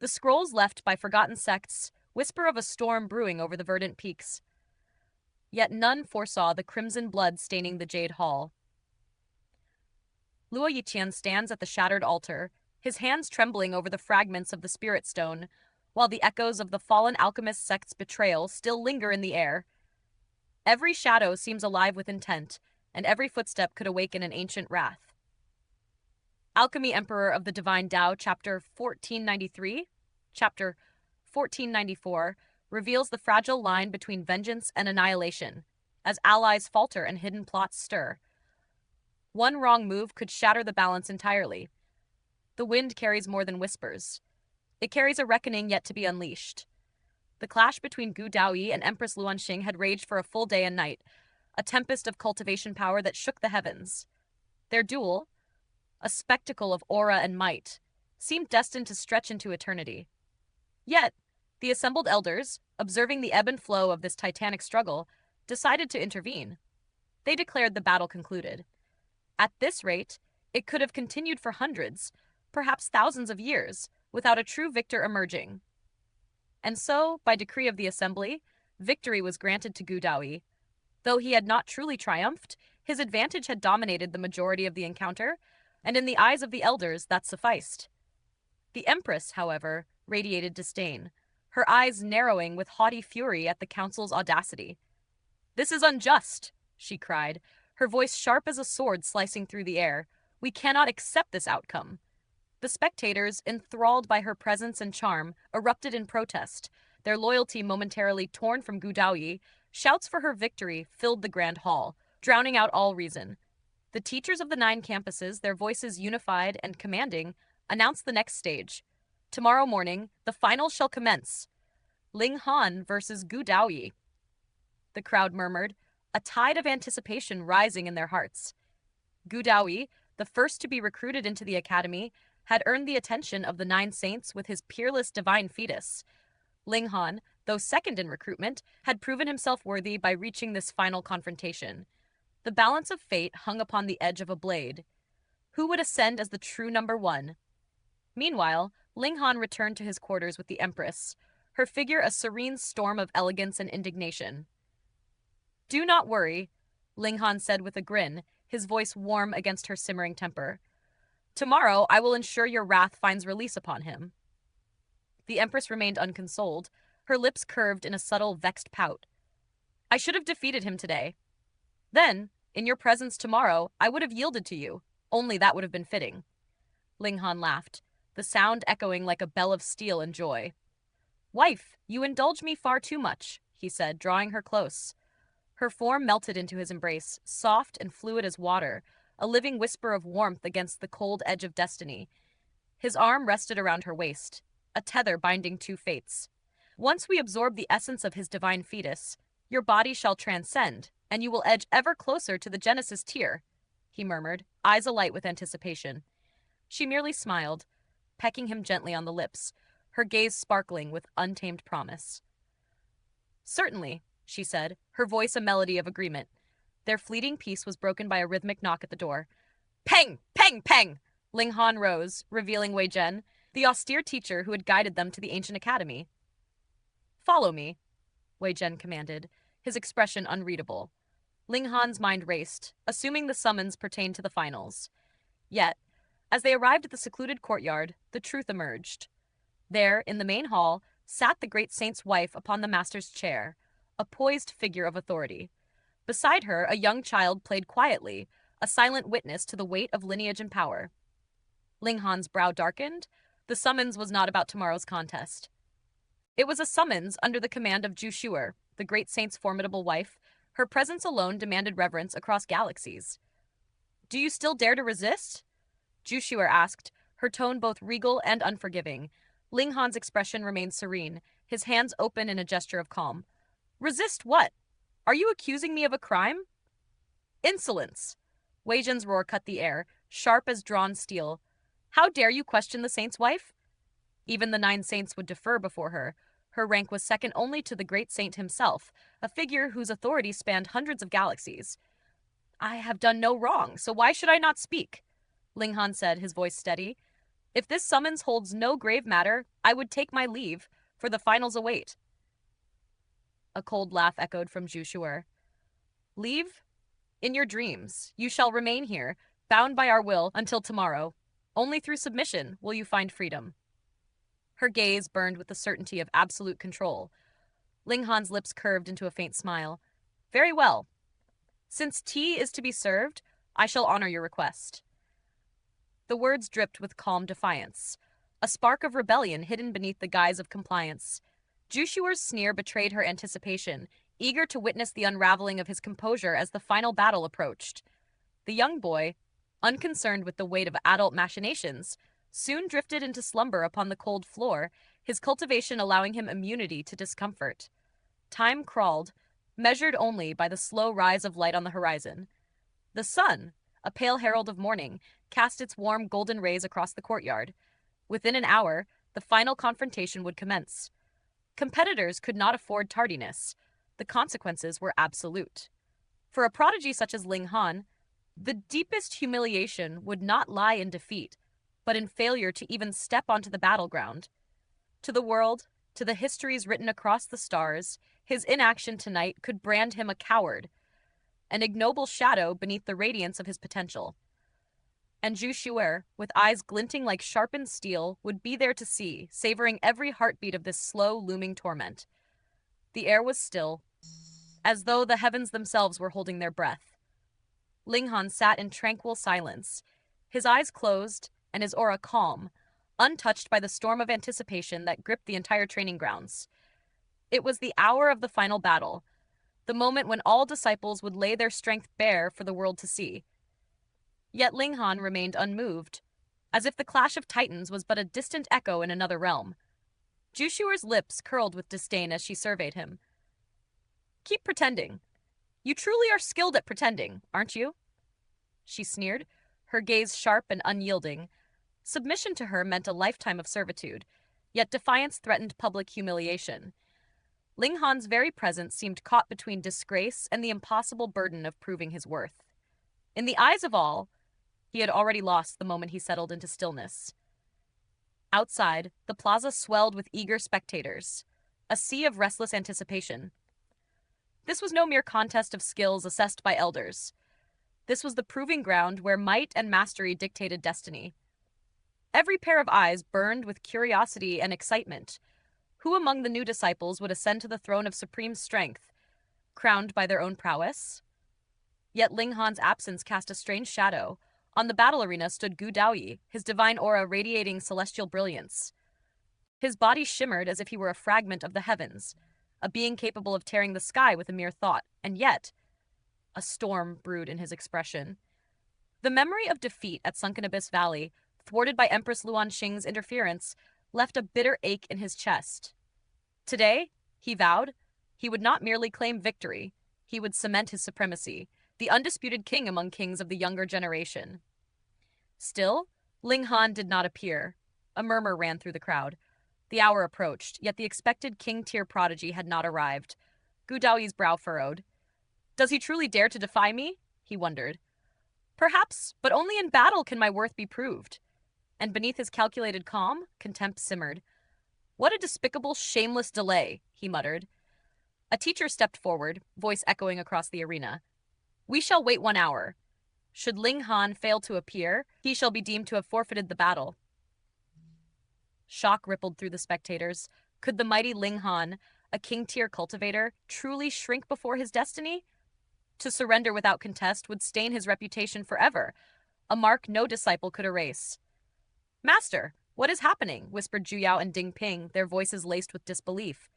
The scrolls left by forgotten sects whisper of a storm brewing over the Verdant Peaks. Yet none foresaw the crimson blood staining the Jade Hall. Luo Yitian stands at the shattered altar, his hands trembling over the fragments of the Spiritstone, while the echoes of the Fallen Alchemist Sect's betrayal still linger in the air. Every shadow seems alive with intent, and every footstep could awaken an ancient wrath. Alchemy Emperor of the Divine Dao, Chapter 1493, Chapter 1494, reveals the fragile line between vengeance and annihilation, as allies falter and hidden plots stir. One wrong move could shatter the balance entirely. The wind carries more than whispers. It carries a reckoning yet to be unleashed. The clash between Gu Daoyi and Empress Luanxing had raged for a full day and night, a tempest of cultivation power that shook the heavens. Their duel, a spectacle of aura and might, seemed destined to stretch into eternity. Yet, the assembled elders, observing the ebb and flow of this titanic struggle, decided to intervene. They declared the battle concluded. At this rate, it could have continued for hundreds, perhaps thousands of years, without a true victor emerging. And so, by decree of the assembly, victory was granted to Gu Daoyi. Though he had not truly triumphed, his advantage had dominated the majority of the encounter, and in the eyes of the elders that sufficed. The Empress, however, radiated disdain, her eyes narrowing with haughty fury at the council's audacity. "This is unjust," she cried, her voice sharp as a sword slicing through the air. "We cannot accept this outcome." The spectators, enthralled by her presence and charm, erupted in protest, their loyalty momentarily torn from Gu Daoyi. Shouts for her victory filled the grand hall, drowning out all reason. The teachers of the 9 campuses, their voices unified and commanding, announced the next stage. Tomorrow morning, the final shall commence. Ling Han versus Gu Daoyi. The crowd murmured, a tide of anticipation rising in their hearts. Gu Daoyi, the first to be recruited into the academy, had earned the attention of the 9 saints with his peerless divine fetus. Ling Han, though second in recruitment, had proven himself worthy by reaching this final confrontation. The balance of fate hung upon the edge of a blade. Who would ascend as the true number 1? Meanwhile, Ling Han returned to his quarters with the Empress, her figure a serene storm of elegance and indignation. "Do not worry," Ling Han said with a grin, his voice warm against her simmering temper. "Tomorrow I will ensure your wrath finds release upon him." The Empress remained unconsoled, her lips curved in a subtle, vexed pout. "I should have defeated him today. Then, in your presence tomorrow, I would have yielded to you. Only that would have been fitting." Ling Han laughed, the sound echoing like a bell of steel in joy. "Wife, you indulge me far too much," he said, drawing her close. Her form melted into his embrace, soft and fluid as water, a living whisper of warmth against the cold edge of destiny. His arm rested around her waist, a tether binding 2 fates. "Once we absorb the essence of his divine fetus, your body shall transcend, and you will edge ever closer to the Genesis tier," he murmured, eyes alight with anticipation. She merely smiled, pecking him gently on the lips, her gaze sparkling with untamed promise. "Certainly," she said, her voice a melody of agreement. Their fleeting peace was broken by a rhythmic knock at the door. Peng! Peng! Peng! Ling Han rose, revealing Wei Zhen, the austere teacher who had guided them to the ancient academy. "Follow me," Wei Zhen commanded, his expression unreadable. Ling Han's mind raced, assuming the summons pertained to the finals. Yet, as they arrived at the secluded courtyard, the truth emerged. There, in the main hall, sat the great saint's wife upon the master's chair, a poised figure of authority. Beside her, a young child played quietly, a silent witness to the weight of lineage and power. Ling Han's brow darkened. The summons was not about tomorrow's contest. It was a summons under the command of Ju Shuer, the great saint's formidable wife. Her presence alone demanded reverence across galaxies. "Do you still dare to resist?" Ju Shuer asked, her tone both regal and unforgiving. Ling Han's expression remained serene, his hands open in a gesture of calm. "Resist what? Are you accusing me of a crime?" "Insolence!" Wei Zhen's roar cut the air, sharp as drawn steel. "How dare you question the saint's wife?" Even the 9 saints would defer before her. Her rank was second only to the great saint himself, a figure whose authority spanned hundreds of galaxies. "I have done no wrong, so why should I not speak?" Ling Han said, his voice steady. If this summons holds no grave matter, I would take my leave, for the finals await. A cold laugh echoed from Jushuer. Leave? In your dreams. You shall remain here, bound by our will, until tomorrow. Only through submission will you find freedom. Her gaze burned with the certainty of absolute control. Ling Han's lips curved into a faint smile. Very well. Since tea is to be served, I shall honor your request. The words dripped with calm defiance, a spark of rebellion hidden beneath the guise of compliance. Jushuer's sneer betrayed her anticipation, eager to witness the unraveling of his composure as the final battle approached. The young boy, unconcerned with the weight of adult machinations, soon drifted into slumber upon the cold floor, his cultivation allowing him immunity to discomfort. Time crawled, measured only by the slow rise of light on the horizon. The sun, a pale herald of morning, cast its warm golden rays across the courtyard. Within an hour, the final confrontation would commence. Competitors could not afford tardiness. The consequences were absolute. For a prodigy such as Ling Han, the deepest humiliation would not lie in defeat, but in failure to even step onto the battleground. To the world, to the histories written across the stars, his inaction tonight could brand him a coward, an ignoble shadow beneath the radiance of his potential. And Jushuer, with eyes glinting like sharpened steel, would be there to see, savoring every heartbeat of this slow, looming torment. The air was still, as though the heavens themselves were holding their breath. Ling Han sat in tranquil silence, his eyes closed and his aura calm, untouched by the storm of anticipation that gripped the entire training grounds. It was the hour of the final battle, the moment when all disciples would lay their strength bare for the world to see. Yet Ling Han remained unmoved, as if the clash of titans was but a distant echo in another realm. Jushuer's lips curled with disdain as she surveyed him. Keep pretending. You truly are skilled at pretending, aren't you? She sneered, her gaze sharp and unyielding. Submission to her meant a lifetime of servitude, yet defiance threatened public humiliation. Ling Han's very presence seemed caught between disgrace and the impossible burden of proving his worth. In the eyes of all, he had already lost the moment he settled into stillness. Outside, the plaza swelled with eager spectators, a sea of restless anticipation. This was no mere contest of skills assessed by elders. This was the proving ground where might and mastery dictated destiny. Every pair of eyes burned with curiosity and excitement. Who among the new disciples would ascend to the throne of supreme strength, crowned by their own prowess? Yet Ling Han's absence cast a strange shadow. On the battle arena stood Gu Daoyi, his divine aura radiating celestial brilliance. His body shimmered as if he were a fragment of the heavens, a being capable of tearing the sky with a mere thought, and yet a storm brewed in his expression. The memory of defeat at Sunken Abyss Valley, thwarted by Empress Luan Xing's interference, left a bitter ache in his chest. Today, he vowed, he would not merely claim victory, he would cement his supremacy, the undisputed king among kings of the younger generation. Still, Ling Han did not appear. A murmur ran through the crowd. The hour approached, yet the expected king-tier prodigy had not arrived. Gu Daoyi's brow furrowed. Does he truly dare to defy me? He wondered. Perhaps, but only in battle can my worth be proved. And beneath his calculated calm, contempt simmered. What a despicable, shameless delay, he muttered. A teacher stepped forward, voice echoing across the arena. We shall wait 1 hour. Should Ling Han fail to appear, he shall be deemed to have forfeited the battle. Shock rippled through the spectators. Could the mighty Ling Han, a king-tier cultivator, truly shrink before his destiny? To surrender without contest would stain his reputation forever, a mark no disciple could erase. Master, what is happening? Whispered Juyao and Ding Ping, their voices laced with disbelief.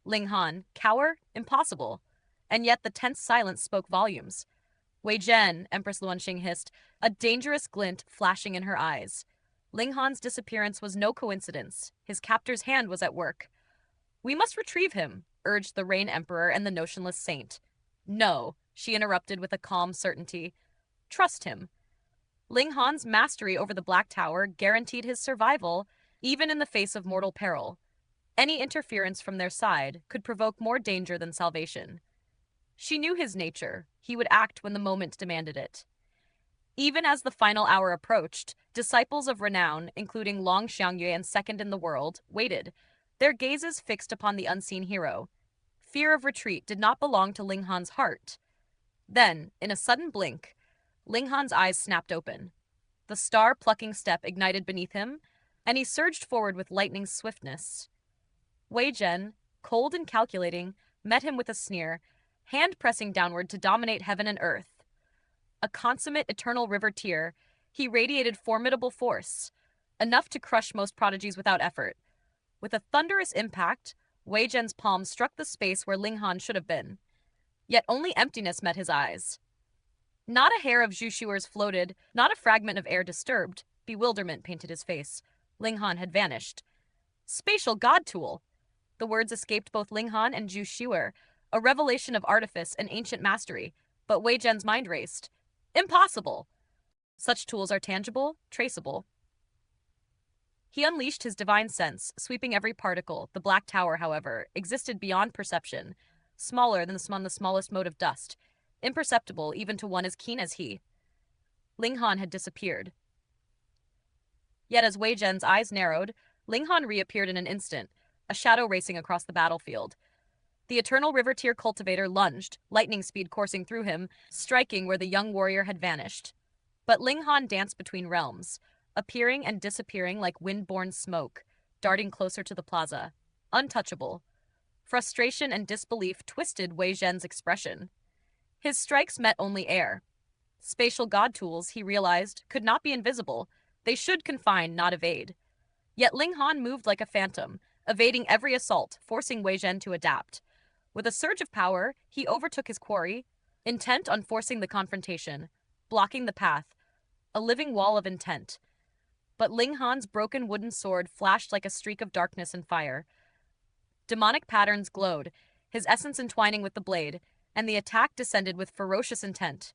Ling Han, cower? Impossible. And yet the tense silence spoke volumes. Wei Zhen, Empress Luanxing hissed, a dangerous glint flashing in her eyes. Ling Han's disappearance was no coincidence. His captor's hand was at work. We must retrieve him, urged the Rain Emperor and the notionless saint. No, she interrupted with a calm certainty. Trust him. Ling Han's mastery over the Black Tower guaranteed his survival, even in the face of mortal peril. Any interference from their side could provoke more danger than salvation. She knew his nature. He would act when the moment demanded it. Even as the final hour approached, disciples of renown, including Long Xiangyue second in the world, waited, their gazes fixed upon the unseen hero. Fear of retreat did not belong to Ling Han's heart. Then, in a sudden blink, Ling Han's eyes snapped open. The star-plucking step ignited beneath him, and he surged forward with lightning swiftness. Wei Zhen, cold and calculating, met him with a sneer, hand pressing downward to dominate heaven and earth. A consummate eternal river tier, he radiated formidable force, enough to crush most prodigies without effort. With a thunderous impact, Wei Zhen's palm struck the space where Ling Han should have been. Yet only emptiness met his eyes. Not a hair of Zhu Shuer's floated, not a fragment of air disturbed. Bewilderment painted his face. Ling Han had vanished. Spatial god tool! The words escaped both Ling Han and Zhu Shuer, a revelation of artifice and ancient mastery, but Wei Zhen's mind raced. Impossible! Such tools are tangible, traceable. He unleashed his divine sense, sweeping every particle. The Black Tower, however, existed beyond perception, smaller than the smallest mote of dust, imperceptible even to one as keen as he. Ling Han had disappeared. Yet as Wei Zhen's eyes narrowed, Ling Han reappeared in an instant, a shadow racing across the battlefield. The eternal river tier cultivator lunged, lightning speed coursing through him, striking where the young warrior had vanished. But Ling Han danced between realms, appearing and disappearing like wind-borne smoke, darting closer to the plaza. Untouchable. Frustration and disbelief twisted Wei Zhen's expression. His strikes met only air. Spatial god tools, he realized, could not be invisible. They should confine, not evade. Yet Ling Han moved like a phantom, evading every assault, forcing Wei Zhen to adapt. With a surge of power, he overtook his quarry, intent on forcing the confrontation, blocking the path, a living wall of intent. But Ling Han's broken wooden sword flashed like a streak of darkness and fire. Demonic patterns glowed, his essence entwining with the blade, and the attack descended with ferocious intent.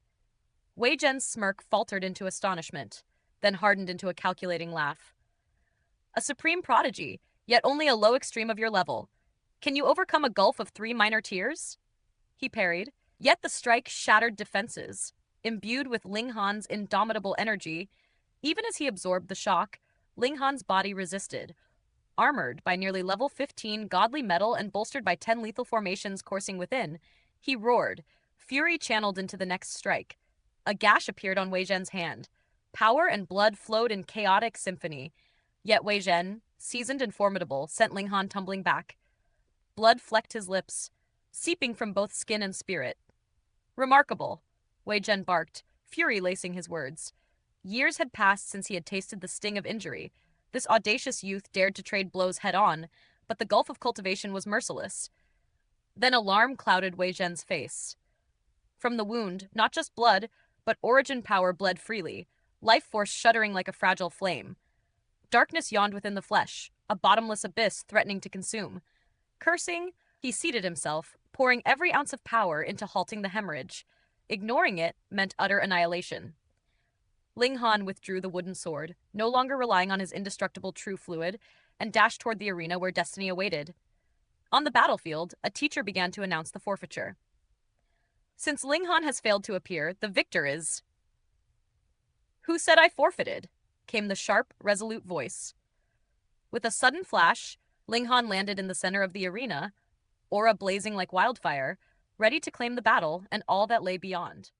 Wei Zhen's smirk faltered into astonishment, then hardened into a calculating laugh. A supreme prodigy, yet only a low extreme of your level. Can you overcome a gulf of 3 minor tiers? He parried, yet the strike shattered defenses. Imbued with Ling Han's indomitable energy, even as he absorbed the shock, Ling Han's body resisted. Armored by nearly level 15 godly metal and bolstered by 10 lethal formations coursing within, he roared, fury channeled into the next strike. A gash appeared on Wei Zhen's hand. Power and blood flowed in chaotic symphony. Yet Wei Zhen, seasoned and formidable, sent Ling Han tumbling back. Blood flecked his lips, seeping from both skin and spirit. Remarkable, Wei Zhen barked, fury lacing his words. Years had passed since he had tasted the sting of injury. This audacious youth dared to trade blows head-on, but the gulf of cultivation was merciless. Then alarm clouded Wei Zhen's face. From the wound, not just blood, but origin power bled freely, life force shuddering like a fragile flame. Darkness yawned within the flesh, a bottomless abyss threatening to consume. Cursing, he seated himself, pouring every ounce of power into halting the hemorrhage. Ignoring it meant utter annihilation. Ling Han withdrew the wooden sword, no longer relying on his indestructible true fluid, and dashed toward the arena where destiny awaited. On the battlefield, a teacher began to announce the forfeiture. Since Ling Han has failed to appear, the victor is... Who said I forfeited? Came the sharp, resolute voice. With a sudden flash, Ling Han landed in the center of the arena, aura blazing like wildfire, ready to claim the battle and all that lay beyond.